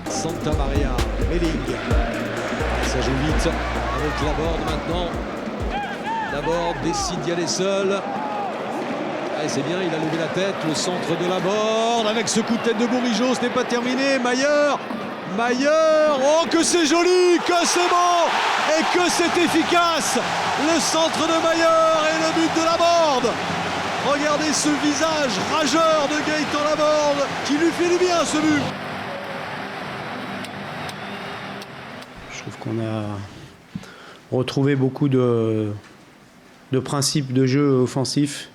Santa Maria, Melling. Ça joue vite avec Laborde maintenant. Laborde décide d'y aller seul. Allez, c'est bien, il a levé la tête. Le centre de Laborde avec ce coup de tête de Bourigeaud. Ce n'est pas terminé. Mailleur. Oh, que c'est joli, que c'est beau et que c'est efficace. Le centre de Mailleur et le but de Laborde. Regardez ce visage rageur de Gaëtan Laborde qui lui fait du bien ce but. Je trouve qu'on a retrouvé beaucoup de principes de jeu offensifs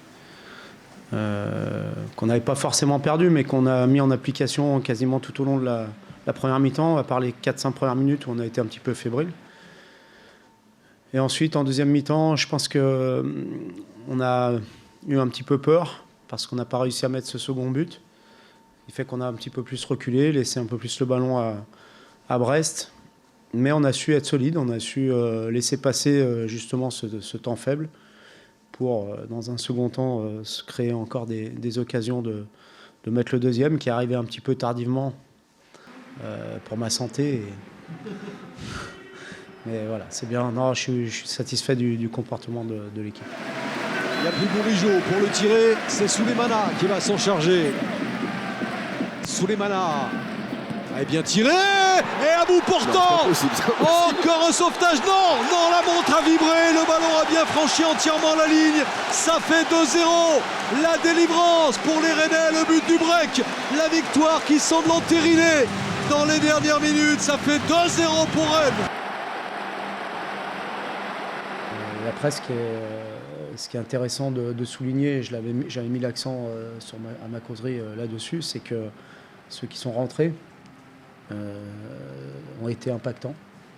qu'on n'avait pas forcément perdu, mais qu'on a mis en application quasiment tout au long de la première mi-temps, à part les 4-5 premières minutes où on a été un petit peu fébrile. Et ensuite, en deuxième mi-temps, je pense qu'on a eu un petit peu peur parce qu'on n'a pas réussi à mettre ce second but. Il fait qu'on a un petit peu plus reculé, laissé un peu plus le ballon à Brest. Mais on a su être solide, on a su laisser passer justement ce temps faible pour, dans un second temps, se créer encore des occasions de mettre le deuxième, qui est arrivé un petit peu tardivement pour ma santé. Mais voilà, c'est bien. Non, je suis satisfait du comportement de l'équipe. Il n'y a plus Bourigeaud pour le tirer, c'est Souleymana qui va s'en charger. Souleymana est bien tiré et à bout portant. Encore un sauvetage, non, la montre a vibré, le ballon a bien franchi entièrement la ligne. Ça fait 2-0, la délivrance pour les Rennais, le but du break, la victoire qui semble entérinée dans les dernières minutes. Ça fait 2-0 pour Rennes. Et après, ce qui est intéressant de souligner, j'avais mis l'accent à ma causerie là-dessus, c'est que ceux qui sont rentrés ont été impactants,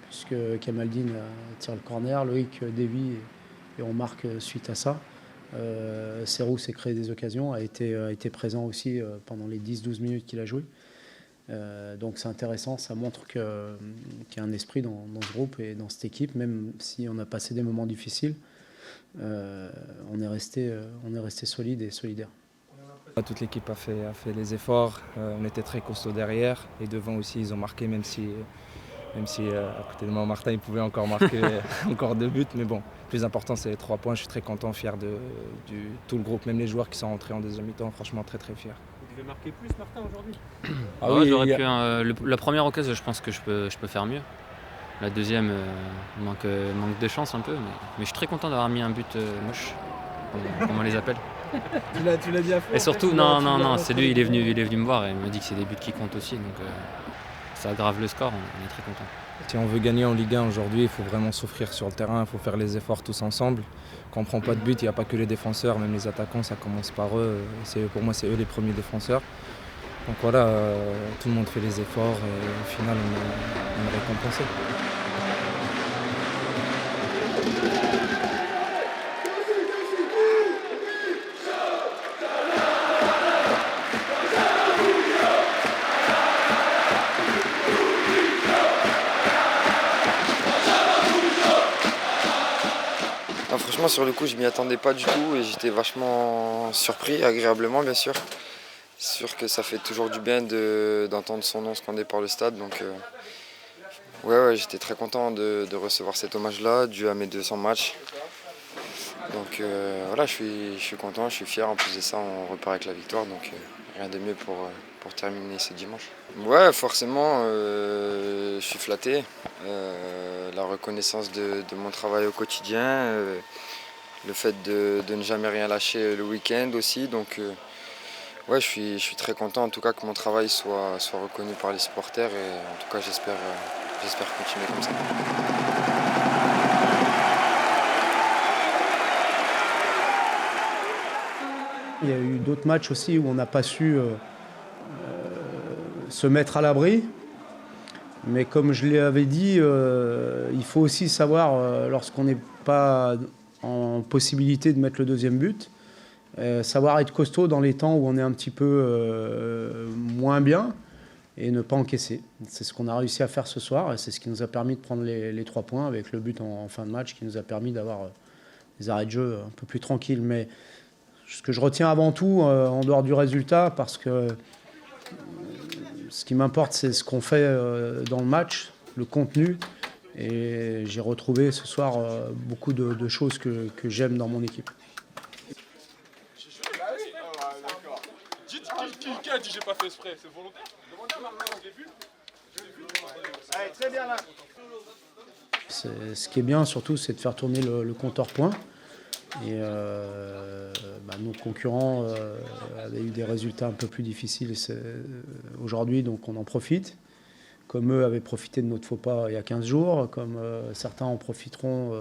puisque Kamaldine tire le corner, Loïc dévie et on marque suite à ça. Serrou s'est créé des occasions, a été présent aussi pendant les 10-12 minutes qu'il a joué. Donc c'est intéressant, ça montre qu'il y a un esprit dans ce groupe et dans cette équipe, même si on a passé des moments difficiles, on est resté solide et solidaire. Toute l'équipe a fait les efforts, on était très costaud derrière et devant aussi ils ont marqué, même si à côté de moi Martin il pouvait encore marquer encore 2 buts, mais bon, le plus important c'est les 3 points, je suis très content, fier de tout le groupe, même les joueurs qui sont rentrés en deuxième mi-temps, franchement très très fier. Vous devez marquer plus Martin aujourd'hui? Oui, j'aurais pu, la première occasion je pense que je peux faire mieux. La deuxième manque de chance un peu, mais je suis très content d'avoir mis un but moche, comme on les appelle. Tu l'as dit à fond. Et surtout, non, c'est lui, il est venu me voir et il m'a dit que c'est des buts qui comptent aussi, donc ça aggrave le score, on est très content. Si on veut gagner en Ligue 1 aujourd'hui, il faut vraiment souffrir sur le terrain, il faut faire les efforts tous ensemble. Quand on ne prend pas de but, il n'y a pas que les défenseurs, même les attaquants, ça commence par eux. Pour moi, c'est eux les premiers défenseurs. Donc voilà, tout le monde fait les efforts et au final, on est récompensé. Franchement, sur le coup, je m'y attendais pas du tout et j'étais vachement surpris, agréablement bien sûr. C'est sûr que ça fait toujours du bien d'entendre son nom scander par le stade. Donc, ouais, j'étais très content de recevoir cet hommage-là, dû à mes 200 matchs. Donc voilà, je suis content, je suis fier. En plus de ça, on repart avec la victoire. Donc rien de mieux pour terminer ce dimanche. Ouais, forcément, je suis flatté. La reconnaissance de mon travail au quotidien, le fait de ne jamais rien lâcher le week-end aussi. Donc ouais, je suis très content en tout cas que mon travail soit reconnu par les supporters et en tout cas j'espère continuer comme ça. Il y a eu d'autres matchs aussi où on n'a pas su se mettre à l'abri. Mais comme je l'avais dit, il faut aussi savoir, lorsqu'on n'est pas en possibilité de mettre le deuxième but, savoir être costaud dans les temps où on est un petit peu moins bien et ne pas encaisser. C'est ce qu'on a réussi à faire ce soir et c'est ce qui nous a permis de prendre les 3 points avec le but en fin de match qui nous a permis d'avoir des arrêts de jeu un peu plus tranquilles. Mais ce que je retiens avant tout, en dehors du résultat, parce que ce qui m'importe, c'est ce qu'on fait dans le match, le contenu. Et j'ai retrouvé ce soir beaucoup de choses que j'aime dans mon équipe. Qui a dit j'ai pas fait exprès? C'est volontaire? Demandez à Martin, je l'ai vu. Allez, très bien là. Ce qui est bien surtout, c'est de faire tourner le compteur point. Et nos concurrents avaient eu des résultats un peu plus difficiles aujourd'hui, donc on en profite. Comme eux avaient profité de notre faux pas il y a 15 jours, comme certains en profiteront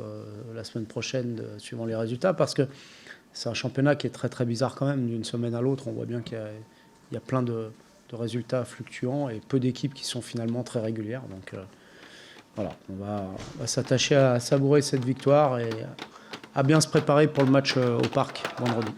la semaine prochaine suivant les résultats, parce que c'est un championnat qui est très très bizarre quand même, d'une semaine à l'autre. On voit bien qu'il y a plein de résultats fluctuants et peu d'équipes qui sont finalement très régulières. Donc voilà, on va s'attacher à savourer cette victoire et à bien se préparer pour le match au Parc vendredi.